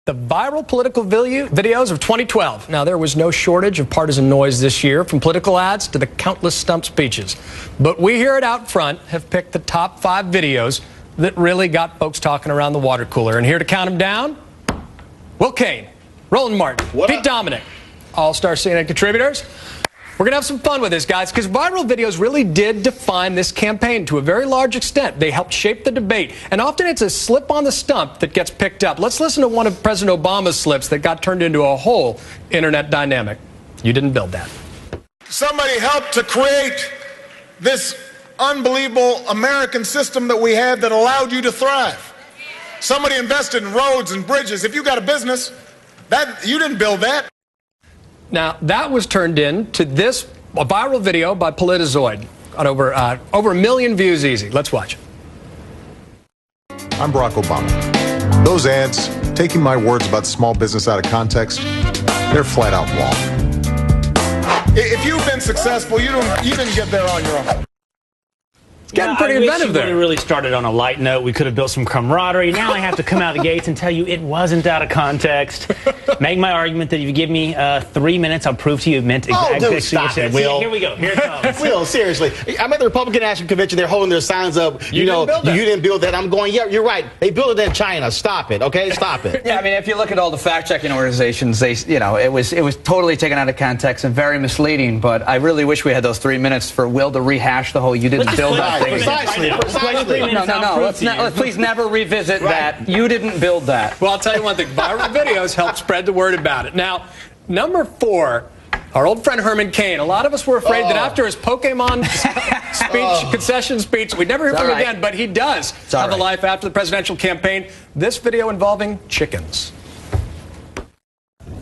The viral political videos of 2012. Now, there was no shortage of partisan noise this year, from political ads to the countless stump speeches. But we here at OutFront have picked the top 5 videos that really got folks talking around the water cooler. And here to count them down, Cain, Roland Martin, Dominick, all-star CNN contributors. We're going to have some fun with this, guys, because viral videos really did define this campaign to a very large extent. They helped shape the debate, and often it's a slip on the stump that gets picked up. Let's listen to one of President Obama's slips that got turned into a whole internet dynamic. You didn't build that. Somebody helped to create this unbelievable American system that we have that allowed you to thrive. Somebody invested in roads and bridges. If you got a business, you didn't build that. Now, that was turned into a viral video by Politizoid. Got over 1 million views easy. Let's watch. I'm Barack Obama. Those ads, taking my words about small business out of context, they're flat out wrong. If you've been successful, you didn't get there on your own. It's getting pretty inventive there. We really started on a light note. We could have built some camaraderie. Now I have to come out of the gates and tell you it wasn't out of context. Make my argument that if you give me 3 minutes, I'll prove to you it meant exactly what you said. Will. Here we go. Here it comes. Will, seriously. I'm at the Republican National Convention. They're holding their signs up. You didn't build that. I'm going, yeah, you're right. They built it in China. Stop it, okay? Stop it. Yeah, I mean, if you look at all the fact-checking organizations, it was totally taken out of context and very misleading. But I really wish we had those 3 minutes for Will to rehash the whole "you didn't build that" thing. Precisely. No. Let's please never revisit that. You didn't build that. Well, I'll tell you one thing. Viral videos help spread the word about it. Now, number 4, our old friend Herman Cain. A lot of us were afraid that after his Pokemon concession speech, we'd never hear from him again, but he does have a life after the presidential campaign. This video involving chickens.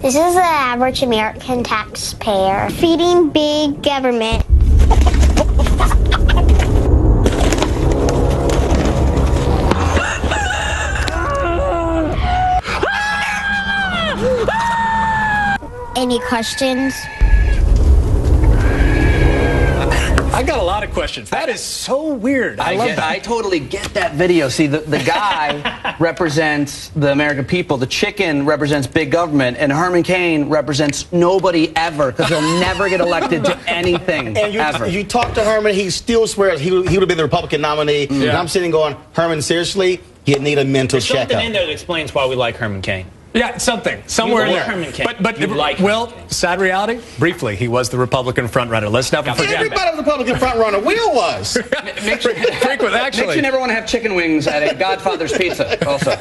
This is the average American taxpayer feeding big government. Any questions? I got a lot of questions. That is so weird. I love that. I totally get that video. See, the guy represents the American people. The chicken represents big government. And Herman Cain represents nobody ever, because he'll never get elected to anything ever. You talk to Herman, he still swears he would have been the Republican nominee. Yeah. And I'm sitting going, Herman, seriously, he'd need a mental checkup. There's something in there that explains why we like Herman Cain. Yeah, something. Somewhere in there. But Will, sad reality, briefly, he was the Republican frontrunner. Let's never forget. Everybody was the Republican frontrunner. Will was. Frequent, actually. Makes you never want to have chicken wings at a Godfather's Pizza, also.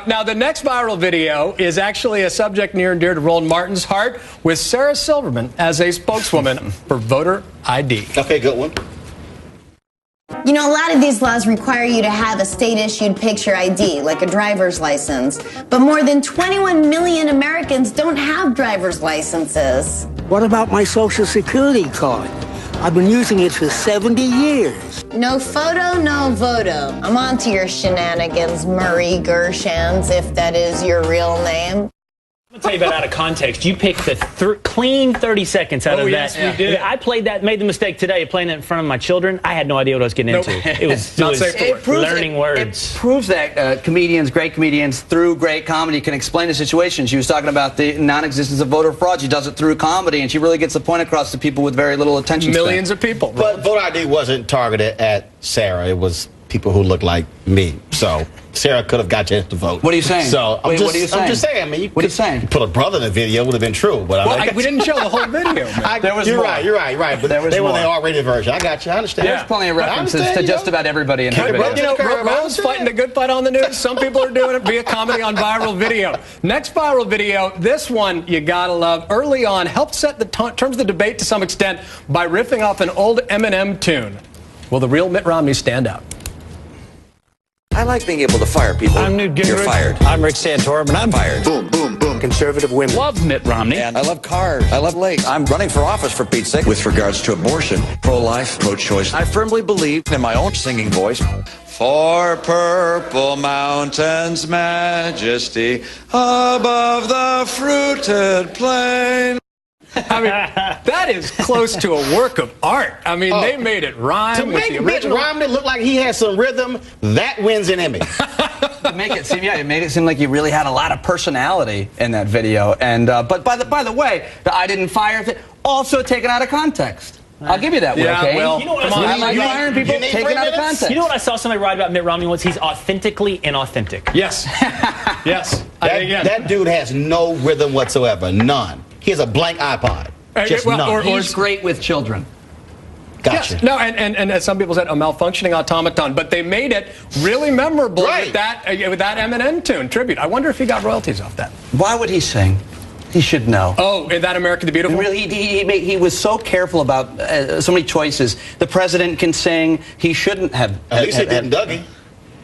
Now, the next viral video is actually a subject near and dear to Roland Martin's heart, with Sarah Silverman as a spokeswoman for voter ID. Okay, good one. You know, a lot of these laws require you to have a state-issued picture ID, like a driver's license. But more than 21 million Americans don't have driver's licenses. What about my Social Security card? I've been using it for 70 years. No photo, no voto. I'm on to your shenanigans, Murray Gershans, if that is your real name. I'm going to tell you about out of context. You picked the clean 30 seconds out of that. Yes, we did. I played that, made the mistake today of playing it in front of my children. I had no idea what I was getting into. It was learning words. It proves that great comedians, through great comedy, can explain the situation. She was talking about the non-existence of voter fraud. She does it through comedy, and she really gets the point across to people with very little attention span. Millions of people. But voter ID wasn't targeted at Sarah. It was people who look like me. So Sarah could have got you to vote. What are you saying? So what are you saying? I'm just saying. I mean, what are you saying? You put a brother in the video, it would have been true. But we didn't show the whole video. You're right. But they were the R-rated version. I got you. I understand. There's plenty of references to just about everybody in that video. Roland's fighting the good fight on the news. Some people are doing it via comedy on viral video. Next viral video, this one you gotta love. Early on, helped set the terms of the debate to some extent by riffing off an old Eminem tune. Will the real Mitt Romney stand out? I like being able to fire people. I'm Newt Gingrich. You're fired. I'm Rick Santorum, and I'm fired. Boom, boom, boom. Conservative women. Love Mitt Romney. And I love cars. I love lakes. I'm running for office, for Pete's sake. With regards to abortion, pro-life, pro-choice, I firmly believe in my own singing voice. For purple mountains, majesty, above the fruited plain. I mean, that is close to a work of art. I mean, they made it rhyme with the original. To make Mitt Romney look like he had some rhythm, that wins an Emmy. make it seem, yeah, it made it seem like you really had a lot of personality in that video. And but by the way, the "I didn't fire" thing also taken out of context. I'll give you that, Will Cain. Well, you know what I like firing people taken out of context. You know what I saw somebody write about Mitt Romney once? He's authentically inauthentic. Yes. Yes. That dude has no rhythm whatsoever. None. He has a blank iPod. Just none. He's great with children. Gotcha. Yes. No, and as some people said, a malfunctioning automaton. But they made it really memorable with that Eminem tune, Tribute. I wonder if he got royalties off that. Why would he sing? He should know. Oh, in that America the Beautiful? Really, he was so careful about so many choices. The president can sing. He shouldn't have. At least he didn't Dougie.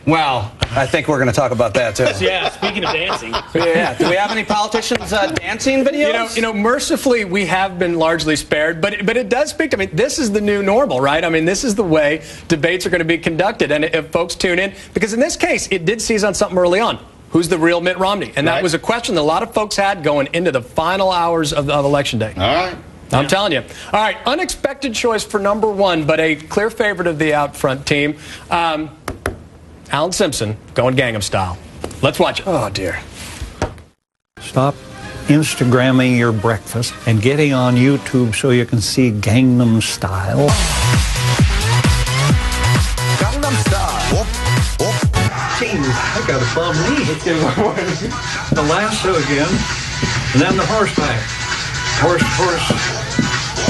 Well, I think we're going to talk about that, too. Yeah, speaking of dancing. Yeah. Do we have any politicians dancing videos? You know, mercifully, we have been largely spared, but it does speak to, I mean, this is the new normal, right? I mean, this is the way debates are going to be conducted. And if folks tune in, because in this case, it did seize on something early on. Who's the real Mitt Romney? And that was a question that a lot of folks had going into the final hours of Election Day. All right. I'm telling you. All right, unexpected choice for #1, but a clear favorite of the OutFront team. Alan Simpson going Gangnam Style. Let's watch it. Oh, dear. Stop Instagramming your breakfast and getting on YouTube so you can see Gangnam Style. Gangnam Style. Jeez, I got a bum knee. The lasso again, and then the horseback. Horse.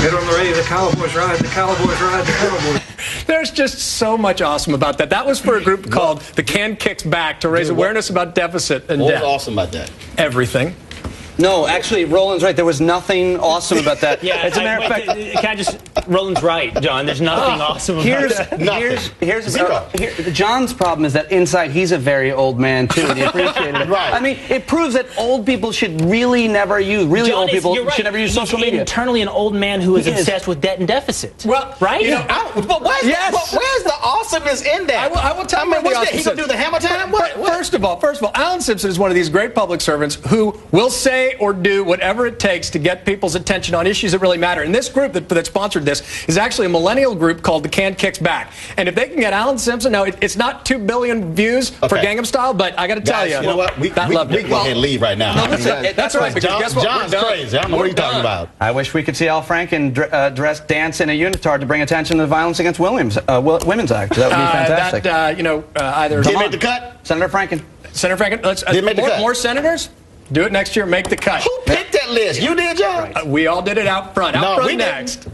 Get on the ready, the cowboys ride, the cowboys ride, the cowboys. There's just so much awesome about that. That was for a group called the Cain Kicks Back to raise awareness about deficit and debt. What was awesome about that? Everything. No, actually, Roland's right. There was nothing awesome about that. Yeah, as a matter of fact, can I just? Roland's right, John. There's nothing awesome about that. Here's John's problem is that inside he's a very old man too, and he appreciated it. Right. I mean, it proves that old people should really never use. John, old people should never use social media. Internally, an old man who is obsessed with debt and deficit. Well, right? You know, but where's the awesomeness in that? I will tell you what's that? He gonna do the hammer time? First of all, Alan Simpson is one of these great public servants who will say or do whatever it takes to get people's attention on issues that really matter. And this group that sponsored this is actually a millennial group called the Cain Kicks Back. And if they can get Alan Simpson, now it's not 2 billion views for Gangnam Style, but I got to tell you, you know what? We can go ahead and leave right now. No, that's right. Because guess what? John's crazy. I don't know what you're talking about. I wish we could see Al Franken dance in a unitard to bring attention to the Violence Against Women's Act. That would be fantastic. Either did he make the cut? Senator Franken. Senator Franken. Let's more senators. Do it next year. Make the cut. Who picked that list? You did, John? We all did it out front. Out front next.